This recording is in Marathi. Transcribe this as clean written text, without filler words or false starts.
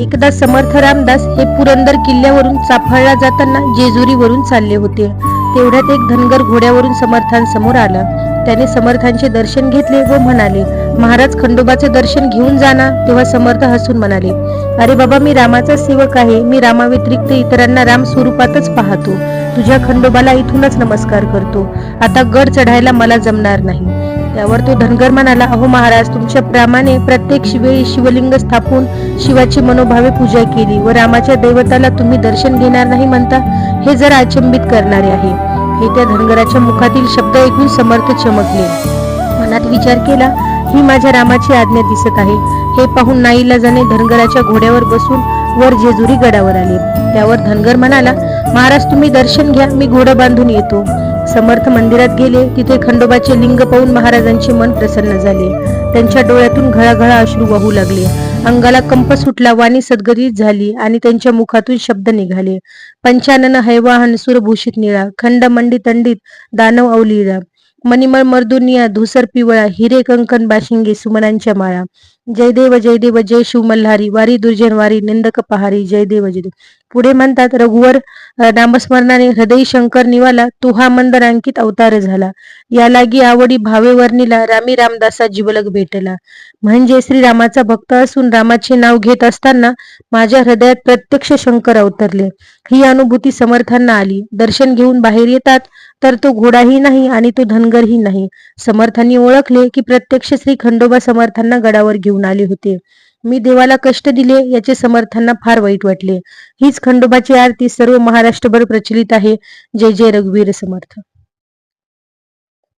एकदा समर्थ रामदास हे पुरंदर किल्ल्यावरून चाफळला जाताना जेजुरीवरून चालले होते. तेवढ्यात एक धनगर घोड्यावरून समर्थांसमोर आला. त्याने समर्थांचे दर्शन घेतले व म्हणाले, महाराज खंडोबाचे दर्शन घेऊन जाना. तेव्हा समर्थ हसून म्हणाले, अरे बाबा, मी रामाचा सेवक आहे. मी रामाव्यतिरिक्त इतरांना राम स्वरूपातच पाहतो. तुझ्या खंडोबाला इथूनच नमस्कार करतो. आता गड चढायला मला जमणार नाही. त्यावर तो धनगर म्हणाला, अहो महाराज, तुमच्या प्रेमाने प्रत्येक वेळी शिवलिंग स्थापून शिवाची मनोभावे पूजा केली व रामाच्या दैवताला तुम्ही दर्शन घेणार नाही म्हणता, हे जरा अचंबित करणारे आहे. हे त्या धनगराच्या मुखातील शब्द ऐकून समर्थ चमकले. मनात विचार केला, ही माझ्या रामाची आज्ञा दिसत आहे. हे पाहून नाईलाजाने धनगराच्या घोड्यावर बसून वर जेजुरी गडावर आले. त्यावर धनगर म्हणाला, महाराज तुम्ही दर्शन घ्या, मी घोडं बांधून येतो. समर्थ मंदिरात गेले. तिथे खंडोबाचे लिंग पाहून महाराजांचे मन प्रसन्न झाले. त्यांच्या डोळ्यातून घळाघळा अश्रू वाहू लागले. अंगाला कंप सुटला, वाणी सद्गदित झाली आणि त्यांच्या मुखातून शब्द निघाले. पंचानन हैवाहन सुरभूषित निळा, खंड मंडित तंडित दानव अवलीला, मणिमळ मर्दुनिया धुसर पिवळा, हिरे कंकण बाशिंगे सुमनांच्या माळा. जय देव जय शिव मल्हारी, वारी दुर्जन वारी निंदक पहारी, जय देव जय देव. पुढे म्हणतात, रघुवर नामस्मरणाने हृदय शंकर निवाला, तो हा मंदर अंकित अवतार झाला. या लागी आवडी भावे वर्णिला, रामी रामदासा जिवलग भेटला. म्हणजे श्रीरामाचा भक्त असून रामाचे नाव घेत असताना माझ्या हृदयात प्रत्यक्ष शंकर अवतरले. ही अनुभूती समर्थांना आली. दर्शन घेऊन बाहेर येतात तर तो घोडाही नाही आणि तो धनगरही नाही. समर्थांनी ओळखले की प्रत्यक्ष श्री खंडोबा समर्थांना गडावर घेऊन आले होते. मी देवाला कष्ट दिले याचे समर्थांना फार वाईट वाटले. हीच खंडोबाची आरती सर्व महाराष्ट्रभर प्रचलित आहे. जय जय रघुवीर समर्थ.